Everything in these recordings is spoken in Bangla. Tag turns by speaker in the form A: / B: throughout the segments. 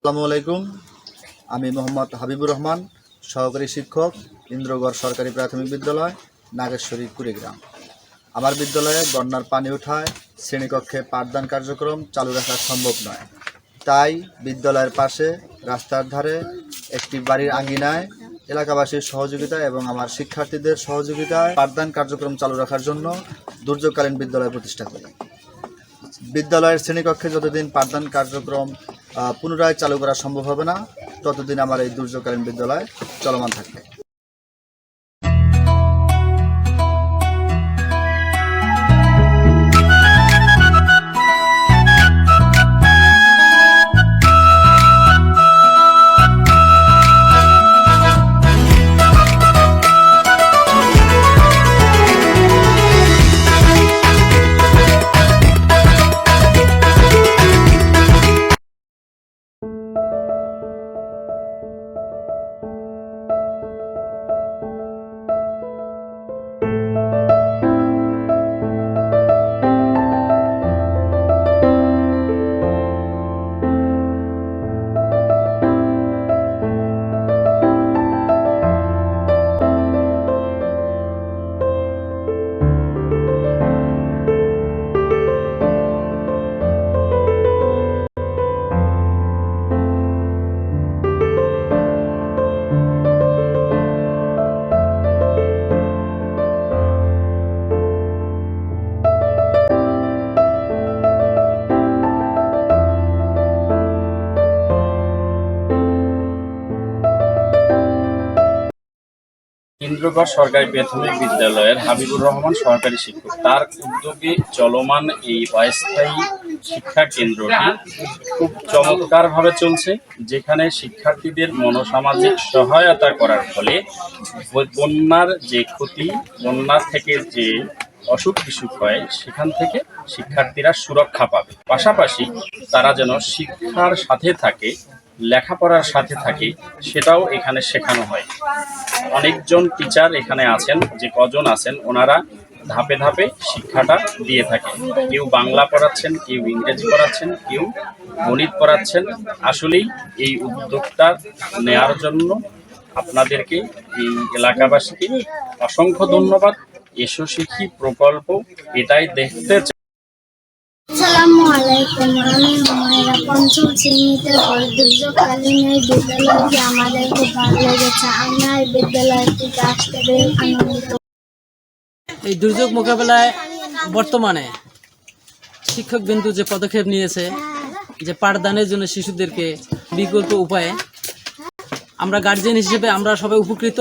A: আসসালামু আলাইকুম। আমি মোহাম্মদ হাবিবুর রহমান, সহকারী শিক্ষক, ইন্দ্রগড় সরকারি প্রাথমিক বিদ্যালয়, নাগেশ্বরী কুড়িগ্রাম। আমার বিদ্যালয়ে বন্যার পানি ওঠায় শ্রেণীকক্ষে পাঠদান কার্যক্রম চালু রাখা সম্ভব নয়। তাই বিদ্যালয়ের পাশে রাস্তার ধারে একটি বাড়ির আঙ্গিনায় এলাকাবাসীর সহযোগিতায় এবং আমার শিক্ষার্থীদের সহযোগিতায় পাঠদান কার্যক্রম চালু রাখার জন্য দুর্যোগকালীন বিদ্যালয় প্রতিষ্ঠা করি। বিদ্যালয়ের শ্রেণীকক্ষে যতদিন পাঠদান কার্যক্রম পুনরায় চালু করা সম্ভব হবে না, ততদিন আমার এই দুর্যোগকালীন বিদ্যালয় চলমান থাকবে।
B: ইন্দ্রগড় সরকারি প্রাথমিক বিদ্যালয়ের হাবিবুর রহমান সহকারী শিক্ষক, তার উদ্যোগে চলমান এই অস্থায়ী শিক্ষা কেন্দ্রটি খুব চমৎকারভাবে চলছে, যেখানে শিক্ষার্থীদের মনোসামাজিক সহায়তা করার ফলে বন্যার যে ক্ষতি, বন্যা থেকে যে অসুখ বিসুখ হয়, সেখান থেকে শিক্ষার্থীরা সুরক্ষা পাবে। পাশাপাশি তারা যেন শিক্ষার সাথে থাকে, লেখাপড়ার সাথে থাকে, সেটাও এখানে শেখানো হয়। অনেকজন টিচার এখানে আছেন, যে কজন আছেন ওনারা ধাপে ধাপে শিক্ষাটা দিয়ে থাকেন। কেউ বাংলা পড়াচ্ছেন, কেউ ইংরেজি পড়াচ্ছেন, কেউ গণিত পড়াচ্ছেন। আসলেই এই উদ্যোগটা নেয়ার জন্য আপনাদেরকে, এই এলাকাবাসীকে অসংখ্য ধন্যবাদ। এসো শিখি প্রকল্প এটাই দেখতে চাই।
C: আসসালামু আলাইকুম। আমি হুমায়রা, পঞ্চম শ্রেণীতে পড়ি। দুর্যোগকালীন এই বিদ্যালয়টি আমাদের খুব ভালো লেগেছে। আমরা এই বিদ্যালয়টিতে আসতে পেরে আনন্দিত।
D: এই দুর্যোগ মোকাবেলায় বর্তমানে শিক্ষকবৃন্দ যে পদক্ষেপ নিয়েছে, যে পাঠদানের জন্য শিশুদেরকে বিকল্প উপায়ে, আমরা গার্জিয়ান হিসেবে আমরা সবাই উপকৃত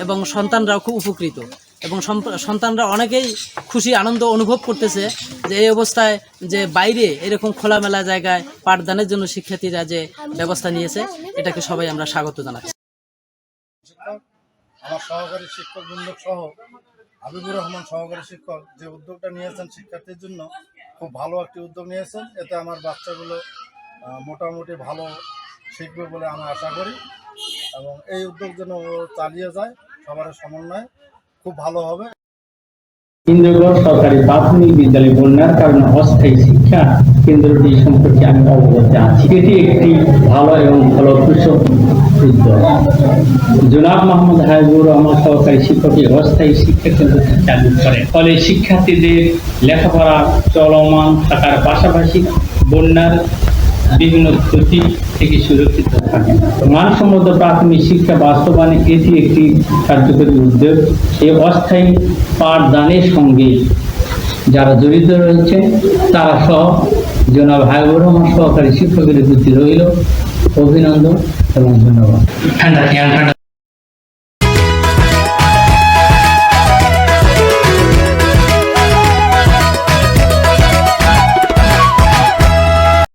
D: এবং সন্তানরাও খুব উপকৃত, এবং সন্তানরা অনেকেই খুশি আনন্দ অনুভব করতেছে যে এই অবস্থায় যে বাইরে এরকম খোলামেলা জায়গায় পাঠদানের জন্য শিক্ষার্থীরা যে ব্যবস্থা নিয়েছে, এটাকে সবাই আমরা স্বাগত জানাচ্ছি।
E: আমার সহকারী শিক্ষক বৃন্দ সহ হাবিবুর রহমান সহকারী শিক্ষক যে উদ্যোগটা নিয়েছেন শিক্ষার্থীর জন্য, খুব ভালো একটি উদ্যোগ নিয়েছেন। এতে আমার বাচ্চাগুলো মোটামুটি ভালো শিখবে বলে আমি আশা করি, এবং এই উদ্যোগ যেন চালিয়ে যায় সবার সমন্বয়ে খুব ভালো হবে।
F: ইন্দ্রগড় সরকারি প্রাথমিক বিদ্যালয় বন্যার কারণে অস্থায়ী শিক্ষা কেন্দ্রটি সম্পর্কে আমি অবগত আছি। এটি একটি ভালো এবং ফলপ্রসূ উদ্যোগ। জনাব মোহাম্মদ হাবিবুর রহমান সহকারী শিক্ষক এই অস্থায়ী শিক্ষা কেন্দ্রটি চালু করেন। ফলে শিক্ষার্থীদের লেখাপড়া চলমান থাকার পাশাপাশি বন্যার বিভিন্ন ক্ষতি থেকে সুরক্ষিত থাকে। মানসম্মত প্রাথমিক শিক্ষা বাস্তবায়নে এটি একটি কার্যকরী উদ্যোগ। এই অস্থায়ী পাঠদানের সঙ্গে যারা জড়িত রয়েছেন তারা সহ জনাব হাবিবুর রহমান সহকারী শিক্ষকের প্রতি রইল অভিনন্দন এবং ধন্যবাদ।